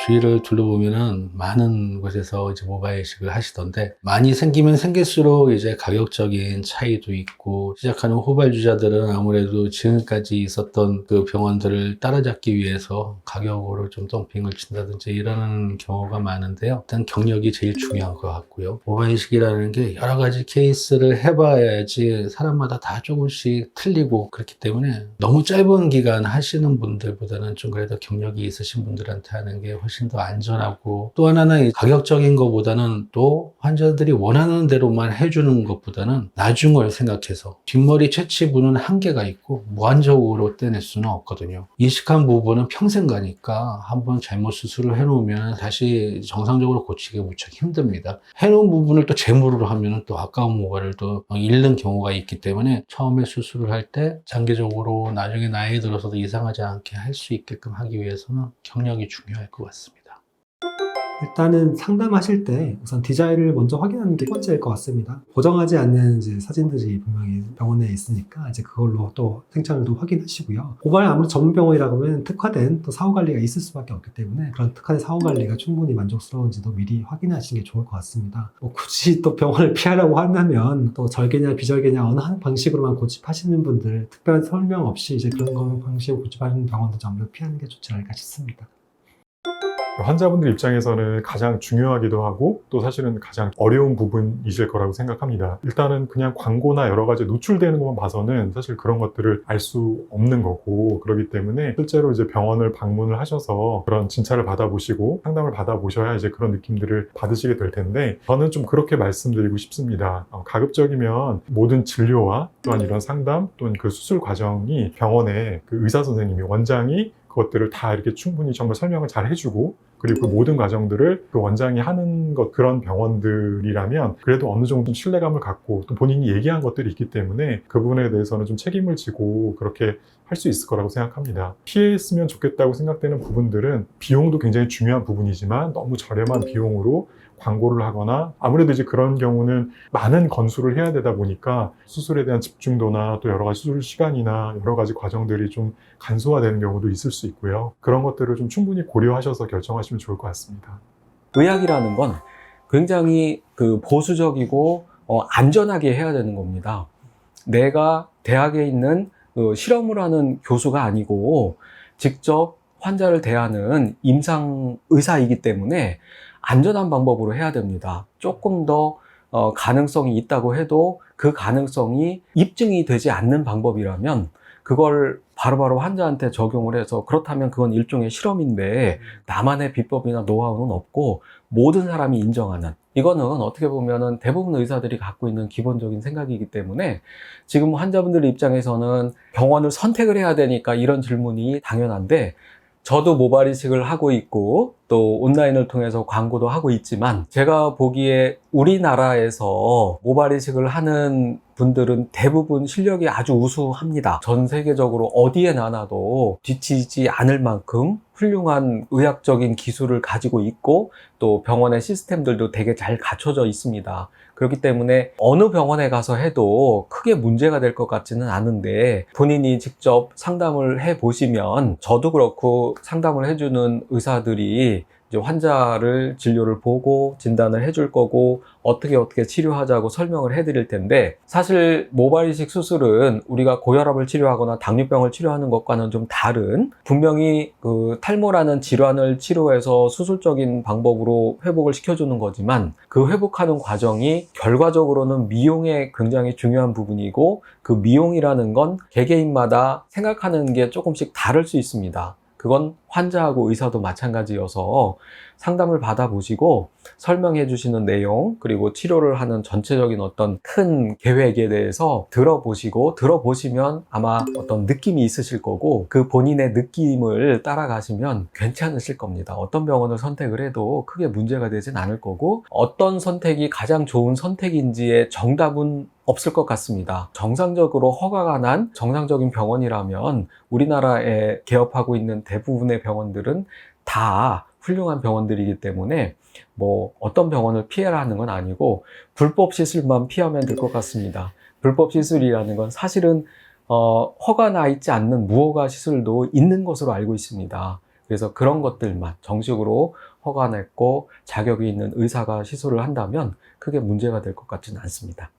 주위를 둘러보면은 많은 곳에서 이제 모발 이식을 하시던데, 많이 생기면 생길수록 이제 가격적인 차이도 있고, 시작하는 후발주자들은 아무래도 지금까지 있었던 그 병원들을 따라잡기 위해서 가격으로 좀 덤핑을 친다든지 이러는 경우가 많은데요. 일단 경력이 제일 중요한 것 같고요. 모발 이식이라는 게 여러 가지 케이스를 해봐야지 사람마다 다 조금씩 틀리고, 그렇기 때문에 너무 짧은 기간 하시는 분들보다는 좀 그래도 경력이 있으신 분들한테 하는 게 훨씬 더 안전하고, 또 하나는 가격적인 것보다는 또 환자들이 원하는 대로만 해주는 것보다는 나중을 생각해서, 뒷머리 채취부는 한계가 있고 무한적으로 떼낼 수는 없거든요. 이식한 부분은 평생 가니까 한번 잘못 수술을 해놓으면 다시 정상적으로 고치기가 무척 힘듭니다. 해놓은 부분을 또 재물로 하면 또 아까운 모발을 또 잃는 경우가 있기 때문에 처음에 수술을 할 때 장기적으로 나중에 나이 들어서도 이상하지 않게 할 수 있게끔 하기 위해서는 경력이 중요할 것 같습니다. 일단은 상담하실 때 우선 디자인을 먼저 확인하는 게 첫 번째일 것 같습니다. 고정하지 않는 이제 사진들이 분명히 병원에 있으니까 이제 그걸로 또 생착률도 확인하시고요. 모발 아무리 전문 병원이라고 하면 특화된 또 사후 관리가 있을 수밖에 없기 때문에 그런 특화된 사후 관리가 충분히 만족스러운지도 미리 확인하시는 게 좋을 것 같습니다. 굳이 또 병원을 피하려고 한다면 또 절개냐 비절개냐 어느 한 방식으로만 고집하시는 분들, 특별한 설명 없이 이제 그런 거 방식으로 고집하시는 병원도 아무래도 피하는 게 좋지 않을까 싶습니다. 환자분들 입장에서는 가장 중요하기도 하고 또 사실은 가장 어려운 부분이실 거라고 생각합니다. 일단은 그냥 광고나 여러 가지 노출되는 것만 봐서는 사실 그런 것들을 알 수 없는 거고, 그렇기 때문에 실제로 이제 병원을 방문을 하셔서 그런 진찰을 받아보시고 상담을 받아보셔야 이제 그런 느낌들을 받으시게 될 텐데, 저는 좀 그렇게 말씀드리고 싶습니다. 가급적이면 모든 진료와 또한 이런 상담 또는 그 수술 과정이 병원의 그 의사 선생님이, 원장이 그것들을 다 이렇게 충분히 정말 설명을 잘 해주고, 그리고 그 모든 과정들을 그 원장이 하는 것, 그런 병원들이라면 그래도 어느 정도 신뢰감을 갖고 또 본인이 얘기한 것들이 있기 때문에 그 부분에 대해서는 좀 책임을 지고 그렇게 할 수 있을 거라고 생각합니다. 피했으면 좋겠다고 생각되는 부분들은 비용도 굉장히 중요한 부분이지만 너무 저렴한 비용으로 광고를 하거나, 아무래도 이제 그런 경우는 많은 건수를 해야 되다 보니까 수술에 대한 집중도나 또 여러 가지 수술 시간이나 여러 가지 과정들이 좀 간소화되는 경우도 있을 수 있고요. 그런 것들을 좀 충분히 고려하셔서 결정하시면 좋을 것 같습니다. 의학이라는 건 굉장히 보수적이고 안전하게 해야 되는 겁니다. 내가 대학에 있는 실험을 하는 교수가 아니고 직접 환자를 대하는 임상 의사이기 때문에 안전한 방법으로 해야 됩니다. 조금 더 가능성이 있다고 해도 그 가능성이 입증이 되지 않는 방법이라면 그걸 바로바로 환자한테 적용을 해서, 그렇다면 그건 일종의 실험인데 나만의 비법이나 노하우는 없고 모든 사람이 인정하는, 이거는 어떻게 보면은 대부분 의사들이 갖고 있는 기본적인 생각이기 때문에 지금 환자분들 입장에서는 병원을 선택을 해야 되니까 이런 질문이 당연한데, 저도 모발 이식을 하고 있고 또 온라인을 통해서 광고도 하고 있지만, 제가 보기에 우리나라에서 모발 이식을 하는 분들은 대부분 실력이 아주 우수합니다. 전 세계적으로 어디에 나눠도 뒤치지 않을 만큼 훌륭한 의학적인 기술을 가지고 있고 또 병원의 시스템들도 되게 잘 갖춰져 있습니다. 그렇기 때문에 어느 병원에 가서 해도 크게 문제가 될 것 같지는 않은데, 본인이 직접 상담을 해 보시면, 저도 그렇고 상담을 해주는 의사들이 이제 환자를 진료를 보고 진단을 해줄 거고 어떻게 치료하자고 설명을 해드릴 텐데, 사실 모발 이식 수술은 우리가 고혈압을 치료하거나 당뇨병을 치료하는 것과는 좀 다른, 분명히 그 탈모라는 질환을 치료해서 수술적인 방법으로 회복을 시켜주는 거지만 그 회복하는 과정이 결과적으로는 미용에 굉장히 중요한 부분이고, 그 미용이라는 건 개개인마다 생각하는 게 조금씩 다를 수 있습니다. 그건 환자하고 의사도 마찬가지여서 상담을 받아보시고 설명해 주시는 내용, 그리고 치료를 하는 전체적인 어떤 큰 계획에 대해서 들어보시면 아마 어떤 느낌이 있으실 거고, 그 본인의 느낌을 따라가시면 괜찮으실 겁니다. 어떤 병원을 선택을 해도 크게 문제가 되진 않을 거고, 어떤 선택이 가장 좋은 선택인지의 정답은 없을 것 같습니다. 정상적으로 허가가 난 정상적인 병원이라면 우리나라에 개업하고 있는 대부분의 병원들은 다 훌륭한 병원들이기 때문에 뭐 어떤 병원을 피해라 하는 건 아니고 불법 시술만 피하면 될 것 같습니다. 불법 시술이라는 건 사실은 허가 나 있지 않는 무허가 시술도 있는 것으로 알고 있습니다. 그래서 그런 것들만 정식으로 허가 냈고 자격이 있는 의사가 시술을 한다면 크게 문제가 될 것 같지는 않습니다.